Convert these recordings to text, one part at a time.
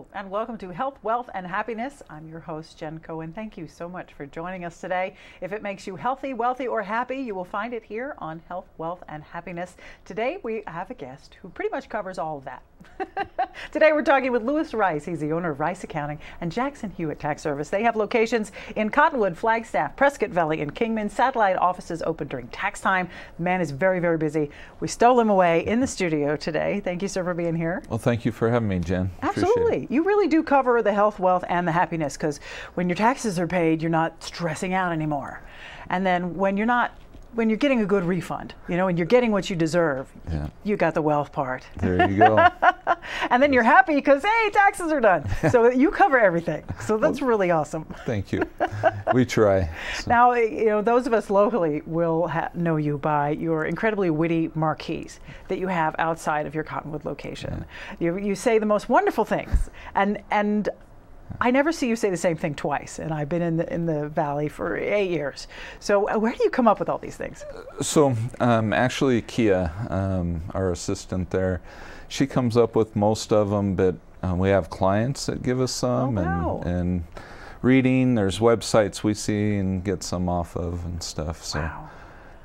Hello, and welcome to Health, Wealth, and Happiness. I'm your host, Jen Cohen. Thank you so much for joining us today. If it makes you healthy, wealthy, or happy, you will find it here on Health, Wealth, and Happiness. Today, we have a guest who pretty much covers all of that. Today, we're talking with Louis Rice. He's the owner of Rice Accounting and Jackson Hewitt Tax Service. They have locations in Cottonwood, Flagstaff, Prescott Valley, and Kingman. Satellite offices open during tax time. The man is very, very busy. We stole him away in the studio today. Thank you, sir, for being here. Well, thank you for having me, Jen. Absolutely. You really do cover the health, wealth, and the happiness, because when your taxes are paid, you're not stressing out anymore. And then when you're getting a good refund, and you're getting what you deserve, you got the wealth part. There you go. And then you're happy because, hey, taxes are done. So you cover everything. So that's really awesome. Thank you. We try. So. Now, those of us locally will know you by your incredibly witty marquees that you have outside of your Cottonwood location. Yeah. You say the most wonderful things. And I never see you say the same thing twice, and I've been in the Valley for 8 years. So where do you come up with all these things? So actually, Kia, our assistant there, she comes up with most of them, but we have clients that give us some, and reading. There's websites we see and get some off of and stuff. So. Wow.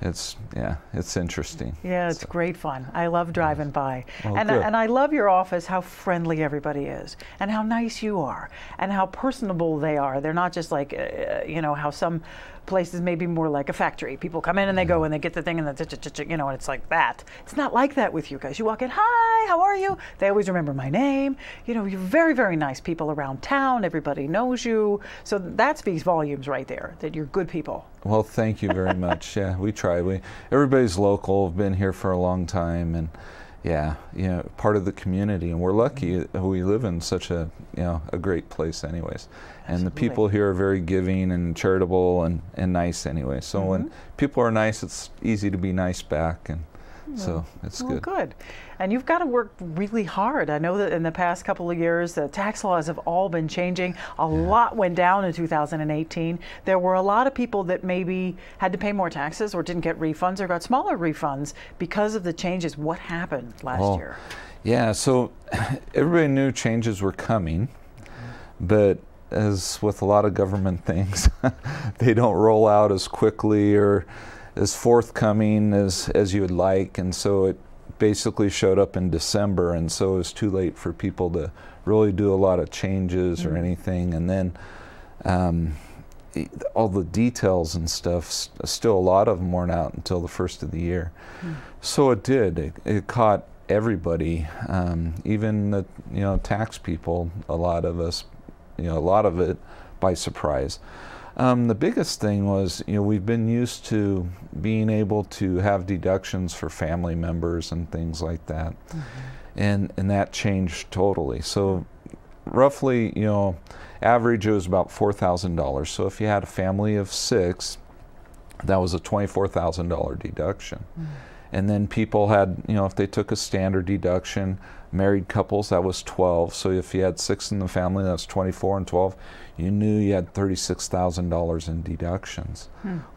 It's interesting. Yeah, it's great fun. I love driving by. Well, and I love your office, how friendly everybody is, and how nice you are, and how personable they are. They're not just like, how some places may be more like a factory. People come in and they go and they get the thing and and it's like that. It's not like that with you guys. You walk in, hi, how are you? They always remember my name. You're very, very nice people around town. Everybody knows you. So that speaks volumes right there, that you're good people. Well, thank you very much. Yeah, we try. Everybody's local, been here for a long time, and part of the community, and we're lucky we live in such a great place anyways. And the people here are very giving and charitable and nice anyway. So when people are nice, it's easy to be nice back, and so it's good. Good. And you've got to work really hard. I know that in the past couple of years, the tax laws have all been changing. A lot went down in 2018. There were a lot of people that maybe had to pay more taxes or didn't get refunds or got smaller refunds because of the changes. What happened last year? Yeah, so everybody knew changes were coming, but as with a lot of government things, they don't roll out as quickly or as forthcoming as you would like, and so it basically showed up in December, and so it was too late for people to really do a lot of changes or anything. And then all the details and stuff, still a lot of them weren't out until the first of the year. So it did. It caught everybody, even the tax people, a lot of us, a lot of it by surprise. The biggest thing was, we've been used to being able to have deductions for family members and things like that, and that changed totally. So roughly, average it was about $4,000. So if you had a family of 6, that was a $24,000 deduction. And then people had, if they took a standard deduction, married couples, that was 12. So if you had 6 in the family, that's 24 and 12. You knew you had $36,000 in deductions.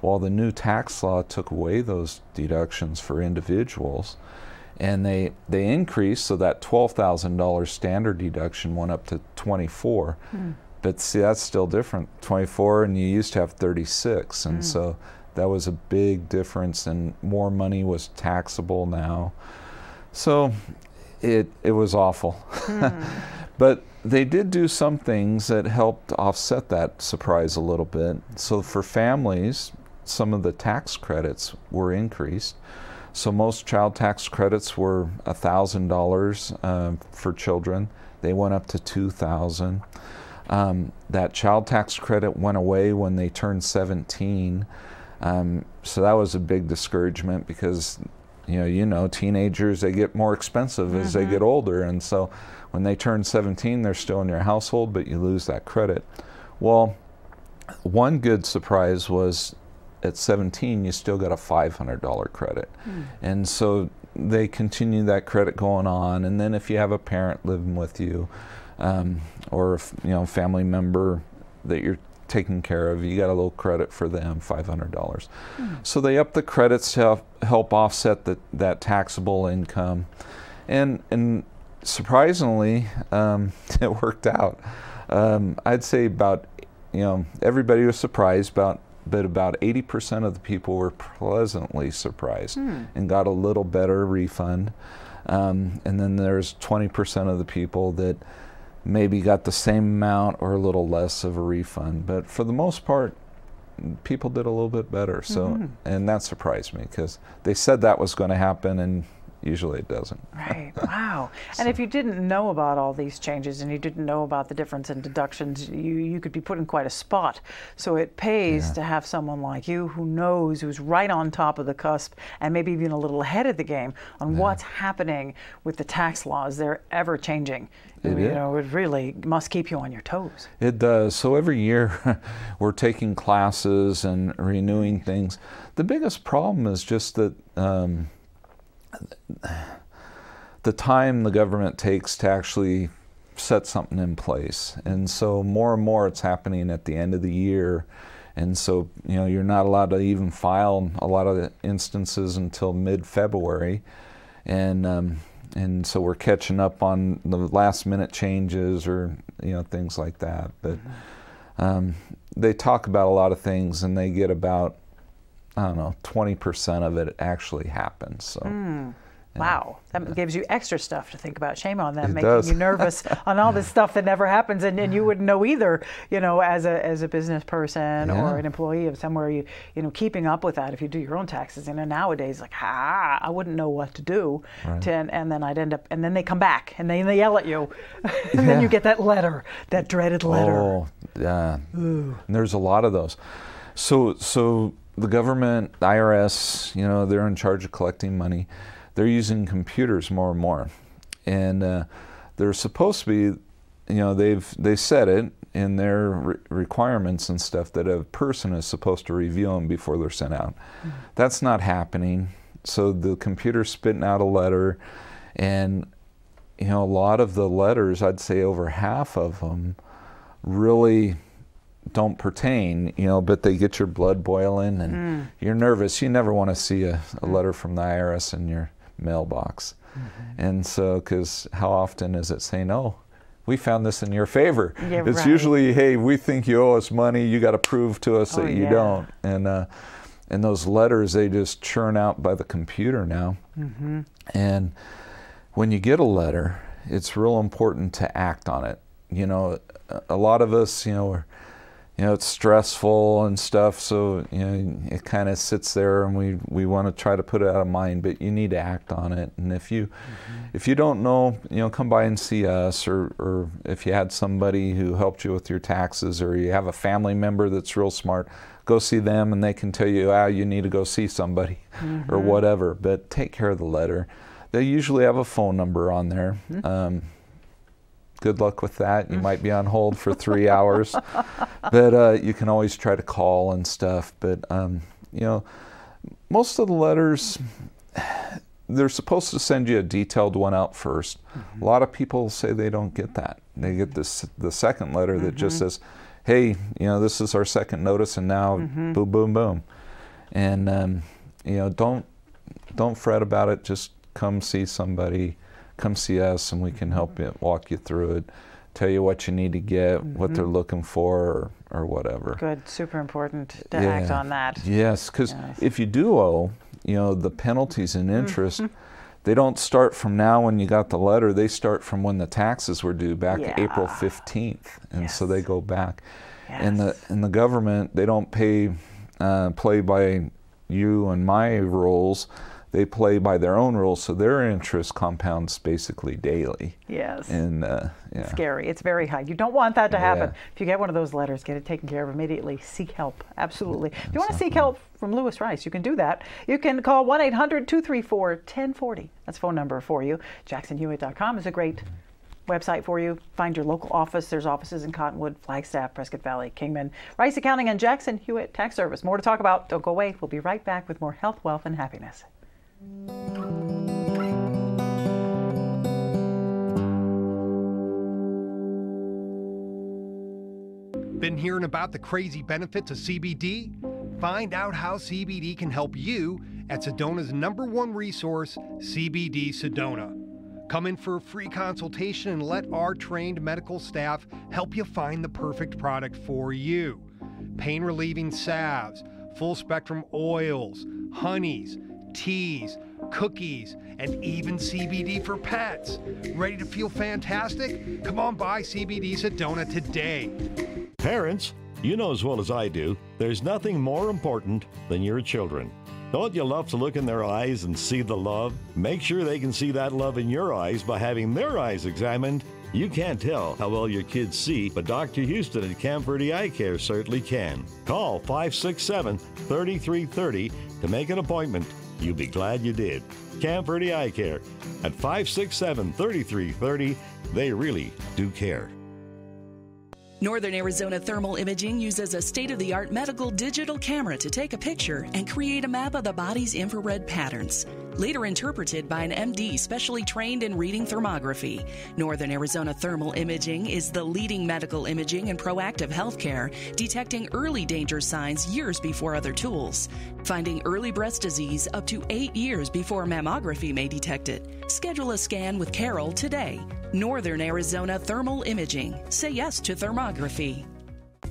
Well, the new tax law took away those deductions for individuals, and they increased, so that $12,000 standard deduction went up to 24. But see, that's still different. 24, and you used to have 36, and so that was a big difference, and more money was taxable now. So it was awful. But they did do some things that helped offset that surprise a little bit. So for families, some of the tax credits were increased. So most child tax credits were $1,000 for children. They went up to $2,000. That child tax credit went away when they turned 17. So that was a big discouragement because, teenagers, they get more expensive as they get older. And so when they turn 17, they're still in your household, but you lose that credit. Well, one good surprise was at 17, you still got a $500 credit. And so they continue that credit going on. And then if you have a parent living with you, or a family member that you're taking care of, you got a little credit for them, $500. So they up the credits to help offset that taxable income. And surprisingly, it worked out. I'd say about, everybody was surprised, but about 80% of the people were pleasantly surprised and got a little better refund. And then there's 20% of the people that maybe got the same amount or a little less of a refund. But for the most part, people did a little bit better. So, and that surprised me because they said that was going to happen, and usually it doesn't. Right. Wow. And if you didn't know about all these changes and you didn't know about the difference in deductions, you could be put in quite a spot. So it pays to have someone like you who knows, who's right on top of the cusp and maybe even a little ahead of the game on what's happening with the tax laws. They're ever changing. It really must keep you on your toes. It does. So every year we're taking classes and renewing things. The biggest problem is just that the time the government takes to actually set something in place. And so more and more it's happening at the end of the year. And so, you're not allowed to even file a lot of the instances until mid-February. And so we're catching up on the last minute changes or, things like that. But they talk about a lot of things and they get about, 20% of it actually happens. So. Wow, that gives you extra stuff to think about. Shame on them, making you nervous on all this stuff that never happens, and you wouldn't know either, as a business person or an employee of somewhere, keeping up with that if you do your own taxes. Nowadays, I wouldn't know what to do, and then I'd end up, and then they come back and they yell at you, and then you get that letter, that dreaded letter. Oh, yeah. Ooh. And there's a lot of those. So the government, IRS, they're in charge of collecting money. They're using computers more and more, and they're supposed to be, they said it in their requirements and stuff that a person is supposed to review them before they're sent out. That's not happening. So the computer's spitting out a letter, and a lot of the letters, I'd say over half of them, really don't pertain, but they get your blood boiling and you're nervous. You never want to see a letter from the IRS in your mailbox. And so, because how often is it saying, oh, we found this in your favor? Yeah, it's usually, hey, we think you owe us money, you got to prove to us that you don't. And those letters, they just churn out by the computer now. And when you get a letter, it's real important to act on it. A lot of us, it's stressful and stuff, so it kind of sits there, and we want to try to put it out of mind, but you need to act on it. And if you don't know, come by and see us, or if you had somebody who helped you with your taxes, or you have a family member that's real smart, go see them, and they can tell you, you need to go see somebody, or whatever. But take care of the letter. They usually have a phone number on there. Good luck with that. You might be on hold for 3 hours, but you can always try to call and stuff. But most of the letters, they're supposed to send you a detailed one out first. A lot of people say they don't get that. They get the second letter that just says, hey, this is our second notice, and now boom, boom, boom. And don't fret about it. Just come see somebody. Come see us, and we can help you, walk you through it, tell you what you need to get, what they're looking for, or whatever. Good, super important to act on that. Yes, because if you do owe, the penalties and interest, they don't start from now when you got the letter. They start from when the taxes were due back April 15th, and so they go back. And the government, they don't play by you and my rules. They play by their own rules, so their interest compounds basically daily. Yes. And scary. It's very high. You don't want that to happen. If you get one of those letters, get it taken care of immediately. Seek help. Absolutely. If you want to seek help from Lewis Rice, you can do that. You can call 1-800-234-1040. That's a phone number for you. JacksonHewitt.com is a great website for you. Find your local office. There's offices in Cottonwood, Flagstaff, Prescott Valley, Kingman, Rice Accounting, and Jackson Hewitt Tax Service. More to talk about. Don't go away. We'll be right back with more health, wealth, and happiness. Been hearing about the crazy benefits of CBD? Find out how CBD can help you at Sedona's #1 resource, CBD Sedona. Come in for a free consultation and let our trained medical staff help you find the perfect product for you. Pain relieving salves, full spectrum oils, honeys, teas, cookies, and even CBD for pets. Ready to feel fantastic? Come on by CBD Sedona today. Parents, you know as well as I do, there's nothing more important than your children. Don't you love to look in their eyes and see the love? Make sure they can see that love in your eyes by having their eyes examined. You can't tell how well your kids see, but Dr. Houston at Camp Verde Eye Care certainly can. Call 567-3330 to make an appointment. You'll be glad you did. Camp Verde Eye Care at 567-3330. They really do care. Northern Arizona Thermal Imaging uses a state-of-the-art medical digital camera to take a picture and create a map of the body's infrared patterns, later interpreted by an MD specially trained in reading thermography. Northern Arizona Thermal Imaging is the leading medical imaging and proactive healthcare, detecting early danger signs years before other tools, finding early breast disease up to 8 years before mammography may detect it. Schedule a scan with Carol today. Northern Arizona Thermal Imaging. Say yes to thermography.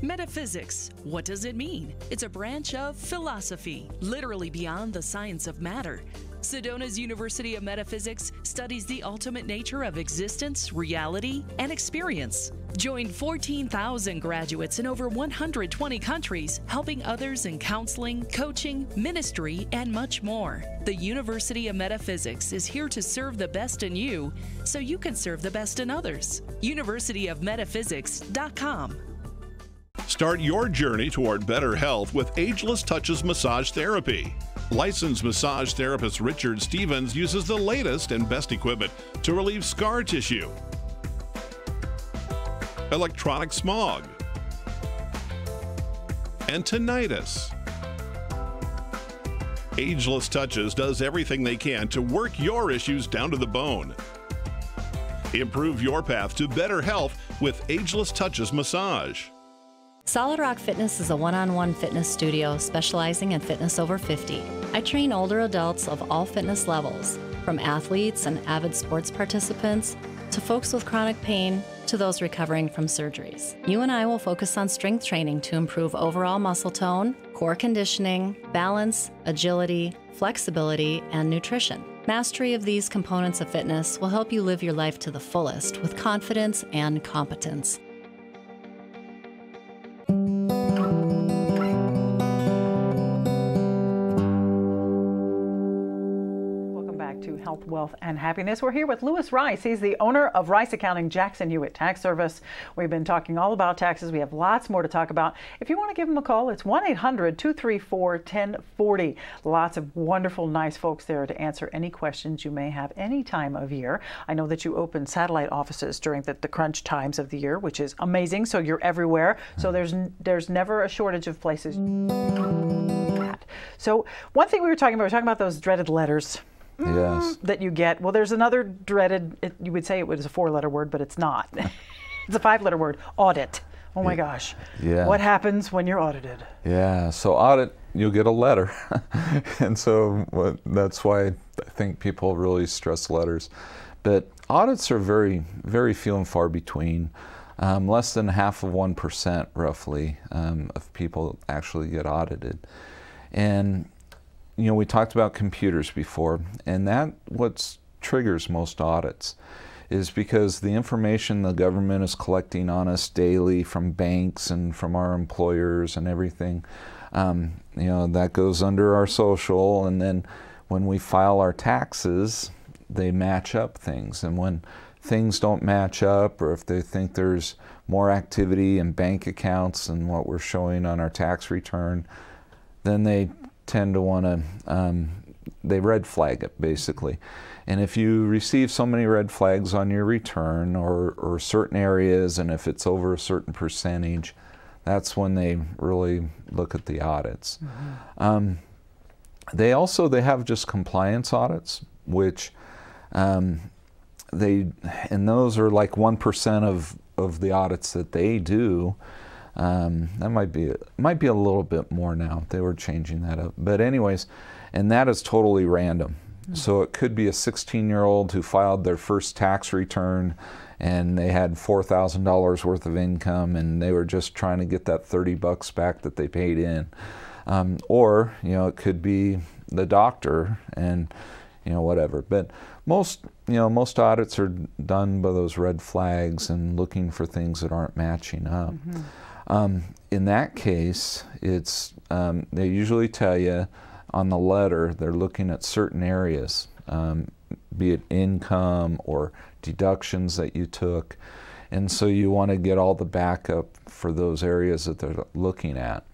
Metaphysics. What does it mean? It's a branch of philosophy, literally beyond the science of matter. Sedona's University of Metaphysics studies the ultimate nature of existence, reality, and experience. Join 14,000 graduates in over 120 countries, helping others in counseling, coaching, ministry, and much more. The University of Metaphysics is here to serve the best in you so you can serve the best in others. universityofmetaphysics.com. Start your journey toward better health with Ageless Touches Massage Therapy. Licensed massage therapist Richard Stevens uses the latest and best equipment to relieve scar tissue, electronic smog, and tinnitus. Ageless Touches does everything they can to work your issues down to the bone. Improve your path to better health with Ageless Touches Massage. Solid Rock Fitness is a one-on-one fitness studio specializing in fitness over 50. I train older adults of all fitness levels, from athletes and avid sports participants to folks with chronic pain to those recovering from surgeries. You and I will focus on strength training to improve overall muscle tone, core conditioning, balance, agility, flexibility, and nutrition. Mastery of these components of fitness will help you live your life to the fullest with confidence and competence. Health, Wealth, and Happiness. We're here with Louis Rice. He's the owner of Rice Accounting Jackson Hewitt Tax Service. We've been talking all about taxes. We have lots more to talk about. If you want to give him a call, it's 1-800-234-1040. Lots of wonderful, nice folks there to answer any questions you may have any time of year. I know that you open satellite offices during the crunch times of the year, which is amazing. So you're everywhere. So there's never a shortage of places. So one thing we were talking about those dreaded letters. Yes. That you get. Well, there's another dreaded, you would say it was a 4-letter word, but it's not. It's a 5-letter word, audit. Oh my gosh. Yeah. What happens when you're audited? Yeah, so audit, you'll get a letter. And so that's why I think people really stress letters. But audits are very, very few and far between. Less than 0.5% roughly of people actually get audited. And you know, we talked about computers before, and that what triggers most audits is because the information the government is collecting on us daily from banks and from our employers and everything, you know, that goes under our social, and then when we file our taxes, they match up things. And when things don't match up, or if they think there's more activity in bank accounts than what we're showing on our tax return, then they tend to want to, they red flag it basically. And if you receive so many red flags on your return or certain areas, and if it's over a certain percentage, that's when they really look at the audits. Mm-hmm. They have just compliance audits, which and those are like 1% of the audits that they do. That might be a little bit more now. They were changing that up. But anyways, and that is totally random. So it could be a 16-year-old who filed their first tax return and they had $4,000 worth of income and they were just trying to get that $30 back that they paid in. Or, it could be the doctor and, whatever. But most audits are done by those red flags and looking for things that aren't matching up. In that case, it's they usually tell you on the letter they're looking at certain areas, be it income or deductions that you took, and so you want to get all the backup for those areas that they're looking at.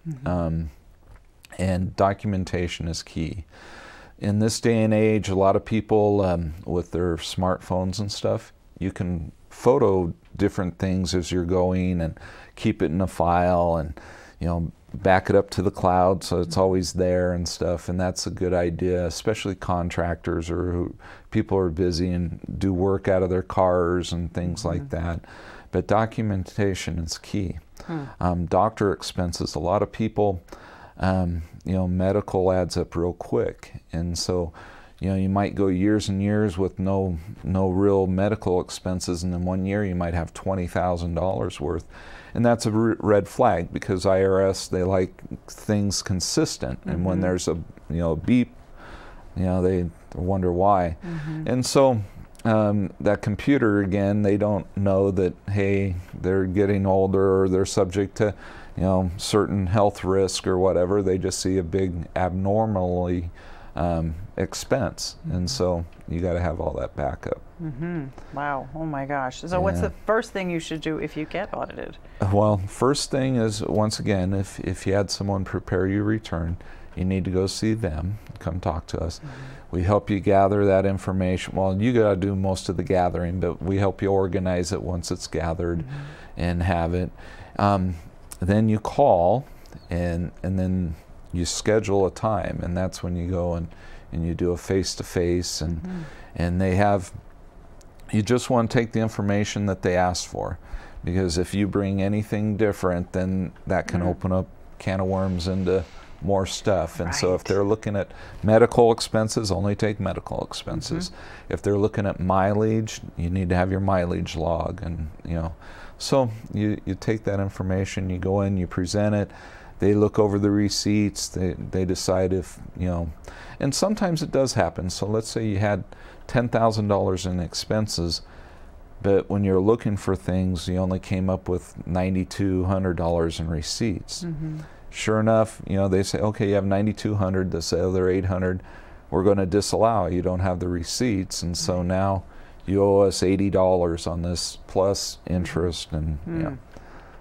And documentation is key. In this day and age, a lot of people with their smartphones and stuff, you can photo different things as you're going and keep it in a file and back it up to the cloud so it's always there and stuff, and that's a good idea, especially contractors or people who are busy and do work out of their cars and things like that. But documentation is key. Doctor expenses, a lot of people, medical adds up real quick, and so you might go years and years with no real medical expenses, and then one year you might have $20,000 worth. And that's a red flag because IRS, they like things consistent. And when there's a beep, they wonder why. And so that computer, again, they don't know that, hey, they're getting older or they're subject to certain health risk or whatever. They just see a big abnormally expense, and so you got to have all that backup. Wow, oh my gosh. So what's the first thing you should do if you get audited? Well, first thing is, once again, if you had someone prepare your return, you need to go see them, come talk to us. We help you gather that information. Well, you got to do most of the gathering, but we help you organize it once it's gathered and have it. Then you call and then you schedule a time, and that's when you go and you do a face-to-face, and they have, you just want to take the information that they asked for, because if you bring anything different, then that can open up a can of worms into more stuff. And so if they're looking at medical expenses, only take medical expenses. If they're looking at mileage, you need to have your mileage log, and so you take that information, you go in, you present it. They look over the receipts, they decide if, and sometimes it does happen. So let's say you had $10,000 in expenses, but when you're looking for things, you only came up with $9,200 in receipts. Sure enough, they say, okay, you have $9,200, this other $800, we're going to disallow. You don't have the receipts, and so now you owe us $80 on this plus interest, and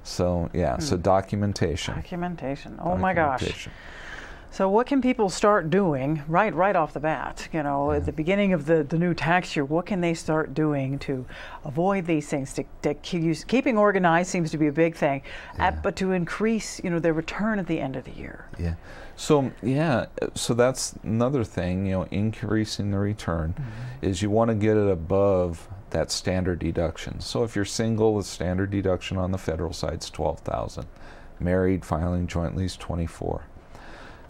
so so documentation. Documentation. Oh my gosh. So what can people start doing right off the bat? At the beginning of the new tax year, what can they start doing to avoid these things? Keeping organized seems to be a big thing, but to increase their return at the end of the year. So that's another thing. Increasing the return is you want to get it above that standard deduction. So if you're single, the standard deduction on the federal side is $12,000. Married, filing jointly is $24,000.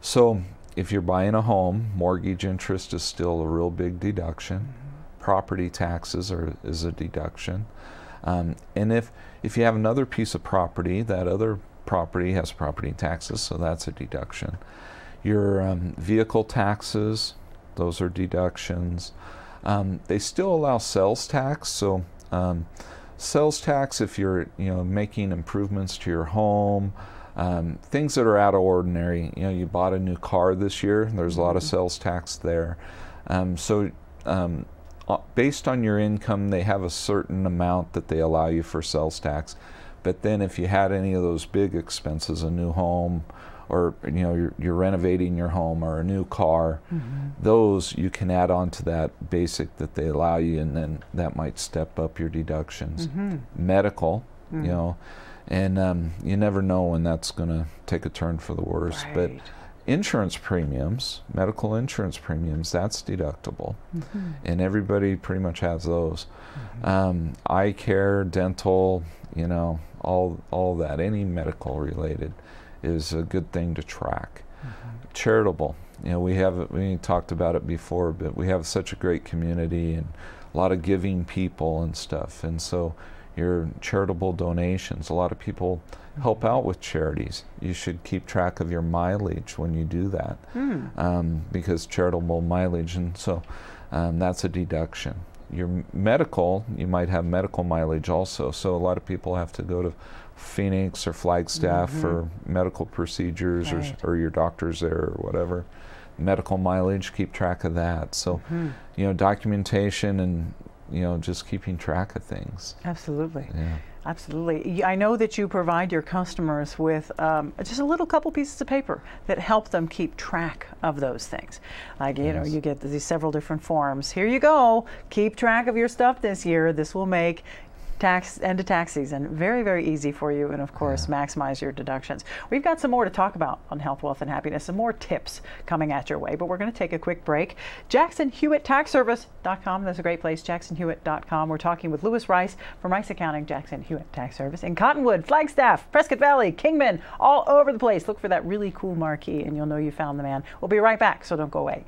So if you're buying a home, mortgage interest is still a real big deduction. Property taxes is a deduction. And if you have another piece of property, that other property has property taxes, so that's a deduction. Your vehicle taxes, those are deductions. They still allow sales tax, so sales tax if you're making improvements to your home, things that are out of ordinary. You bought a new car this year, there's a lot of sales tax there. Based on your income, they have a certain amount that they allow you for sales tax. But then if you had any of those big expenses, a new home, or you're renovating your home, or a new car, those you can add on to that basic that they allow you, and then that might step up your deductions. Medical, and you never know when that's going to take a turn for the worse. But insurance premiums, medical insurance premiums, that's deductible, and everybody pretty much has those. Eye care, dental, all that, any medical related is a good thing to track. Charitable, You know, we talked about it before, but we have such a great community and a lot of giving people and stuff. And so your charitable donations, a lot of people help out with charities. You should keep track of your mileage when you do that, because charitable mileage, and so that's a deduction. Your medical, you might have medical mileage also, so a lot of people have to go to Phoenix or Flagstaff for medical procedures, or your doctor's there or whatever. Medical mileage, keep track of that. So, you know, documentation and, you know, just keeping track of things. Absolutely. Yeah. Absolutely. I know that you provide your customers with just a little couple pieces of paper that help them keep track of those things. Like, you know, you get these several different forms. Here you go. Keep track of your stuff this year. This will make end of tax season very, very easy for you, and of course maximize your deductions. We've got some more to talk about on Health, Wealth, and Happiness, some more tips coming at your way, but we're going to take a quick break. Jackson Hewitt TaxService.com, that's a great place, JacksonHewitt.com. We're talking with Lewis Rice from Rice Accounting, Jackson Hewitt Tax Service in Cottonwood, Flagstaff, Prescott Valley, Kingman, all over the place. Look for that really cool marquee and you'll know you found the man. We'll be right back, so don't go away.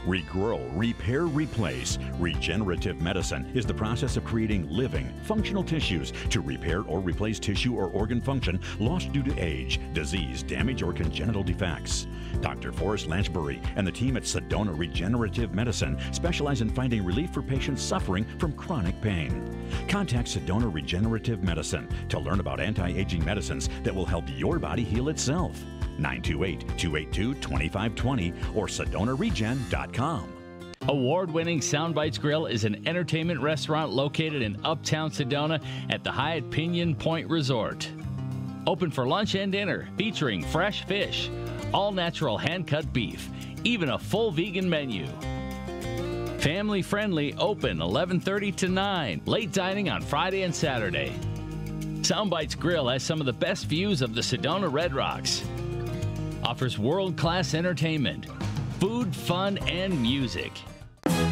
Regrow, repair, replace. Regenerative medicine is the process of creating living, functional tissues to repair or replace tissue or organ function lost due to age, disease, damage, or congenital defects. Dr. Forrest Lanchbury and the team at Sedona Regenerative Medicine specialize in finding relief for patients suffering from chronic pain. Contact Sedona Regenerative Medicine to learn about anti-aging medicines that will help your body heal itself. 928-282-2520 or SedonaRegen.com. Award-winning Soundbites Grill is an entertainment restaurant located in Uptown Sedona at the Hyatt Pinion Point Resort. Open for lunch and dinner, featuring fresh fish, all-natural hand-cut beef, even a full vegan menu. Family-friendly, open 11:30 to 9, late dining on Friday and Saturday. Soundbites Grill has some of the best views of the Sedona Red Rocks. Offers world-class entertainment, food, fun, and music.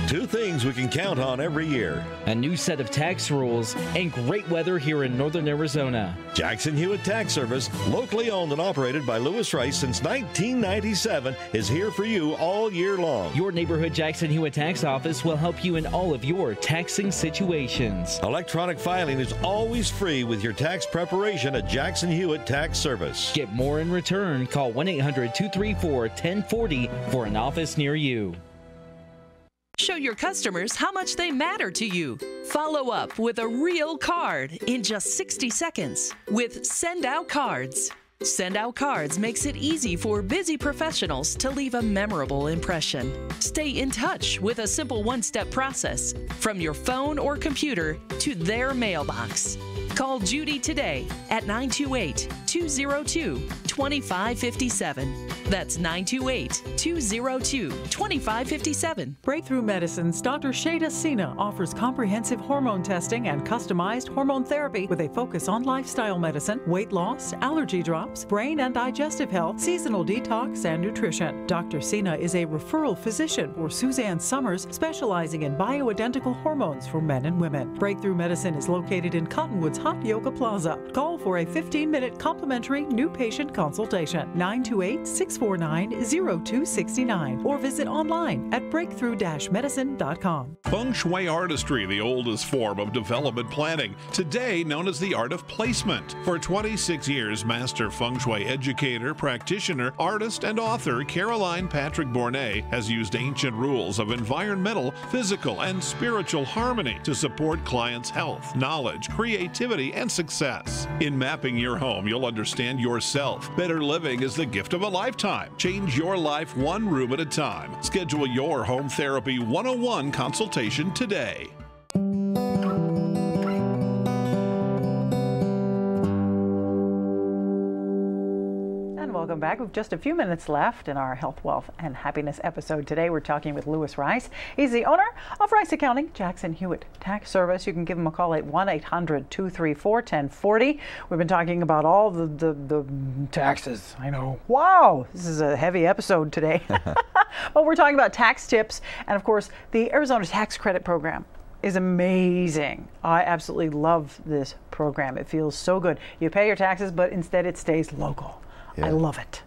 Two things we can count on every year: a new set of tax rules and great weather here in northern Arizona. Jackson Hewitt Tax Service, locally owned and operated by Lewis Rice since 1997, is here for you all year long. Your neighborhood Jackson Hewitt Tax Office will help you in all of your taxing situations. Electronic filing is always free with your tax preparation at Jackson Hewitt Tax Service. Get more in return. Call 1-800-234-1040 for an office near you. Show your customers how much they matter to you. Follow up with a real card in just 60 seconds with Send Out Cards. Send Out Cards makes it easy for busy professionals to leave a memorable impression. Stay in touch with a simple one-step process from your phone or computer to their mailbox. Call Judy today at 928-202-2557. That's 928-202-2557. Breakthrough Medicine's Dr. Shada Sina offers comprehensive hormone testing and customized hormone therapy with a focus on lifestyle medicine, weight loss, allergy drops, brain and digestive health, seasonal detox, and nutrition. Dr. Sina is a referral physician for Suzanne Summers, specializing in bioidentical hormones for men and women. Breakthrough Medicine is located in Cottonwood's Hot Yoga Plaza. Call for a 15-minute complimentary new patient consultation, 928-649-0269, or visit online at breakthrough-medicine.com. Feng Shui artistry, the oldest form of development planning, today known as the art of placement. For 26 years, master Feng Shui educator, practitioner, artist, and author Caroline Patrick Bournet has used ancient rules of environmental, physical, and spiritual harmony to support clients' health, knowledge, creativity, and success. In mapping your home, you'll understand yourself. Better living is the gift of a lifetime. Change your life one room at a time. Schedule your Home Therapy 101 consultation today. Welcome back. We've just a few minutes left in our Health, Wealth, and Happiness episode. Today we're talking with Lewis Rice. He's the owner of Rice Accounting, Jackson Hewitt Tax Service. You can give him a call at 1-800-234-1040. We've been talking about all the taxes. I know. Wow, this is a heavy episode today. But we're talking about tax tips and, of course, the Arizona Tax Credit Program is amazing. I absolutely love this program. It feels so good. You pay your taxes, but instead it stays local. Yeah. I love it.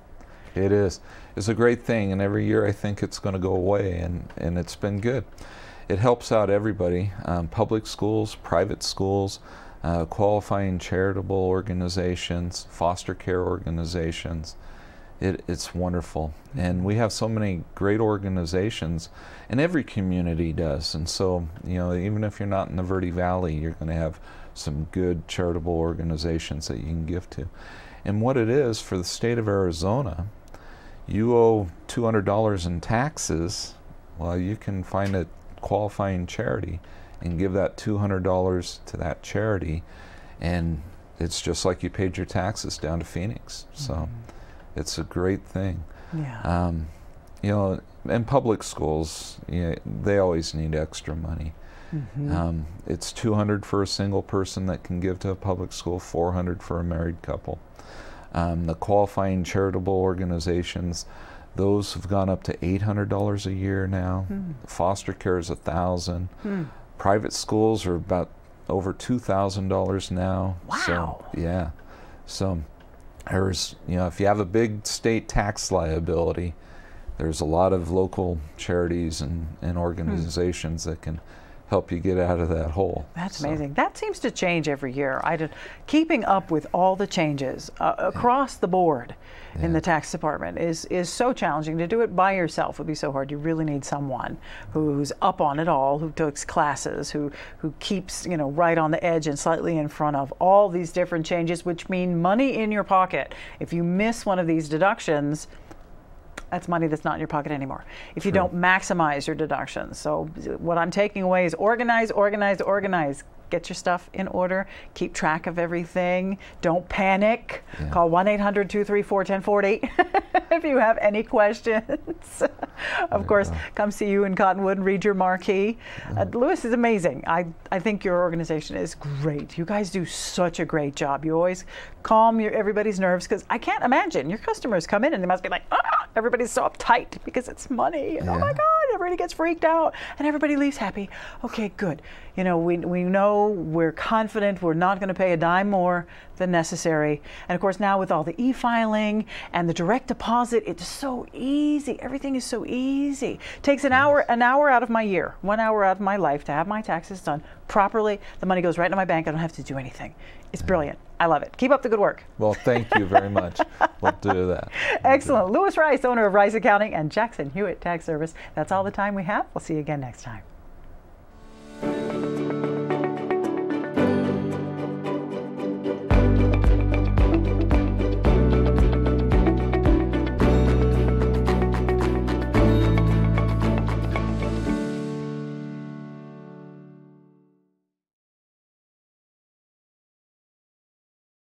It is. It's a great thing, and every year I think it's going to go away, and it's been good. It helps out everybody, public schools, private schools, qualifying charitable organizations, foster care organizations. It's wonderful. And we have so many great organizations, and every community does. And so, even if you're not in the Verde Valley, you're going to have some good charitable organizations that you can give to. And what it is, for the state of Arizona, you owe $200 in taxes. Well, you can find a qualifying charity and give that $200 to that charity, and it's just like you paid your taxes down to Phoenix. So it's a great thing. Yeah. And public schools, they always need extra money. It's $200 for a single person that can give to a public school, $400 for a married couple. The qualifying charitable organizations, those have gone up to $800 a year now. Foster care is $1,000. Private schools are about over $2,000 now. Wow. So, yeah. So there's, if you have a big state tax liability, there's a lot of local charities and organizations that can help you get out of that hole. That's amazing. That seems to change every year. Keeping up with all the changes across the board in the tax department is so challenging. To do it by yourself would be so hard. You really need someone who's up on it all, who takes classes, who keeps right on the edge and slightly in front of all these different changes, which mean money in your pocket. If you miss one of these deductions, that's money that's not in your pocket anymore if you don't maximize your deductions. So what I'm taking away is organize, organize, organize. Get your stuff in order. Keep track of everything. Don't panic. Call 1-800-234-1040 if you have any questions. Of course, come see you in Cottonwood and read your marquee. Lewis is amazing. I think your organization is great. You guys do such a great job. You always calm everybody's nerves, because I can't imagine your customers come in and they must be like, everybody's so uptight because it's money. And, oh my God, everybody gets freaked out and everybody leaves happy. Okay, good. We know, we're confident we're not going to pay a dime more than necessary. And of course, now with all the e-filing and the direct deposit, it's so easy. Everything is so easy. Takes an hour out of my year, 1 hour out of my life to have my taxes done properly. The money goes right into my bank. I don't have to do anything. It's brilliant. I love it. Keep up the good work. Well, thank you very much. We'll do that. Excellent. Lewis Rice, owner of Rice Accounting and Jackson Hewitt Tax Service. That's all the time we have. We'll see you again next time.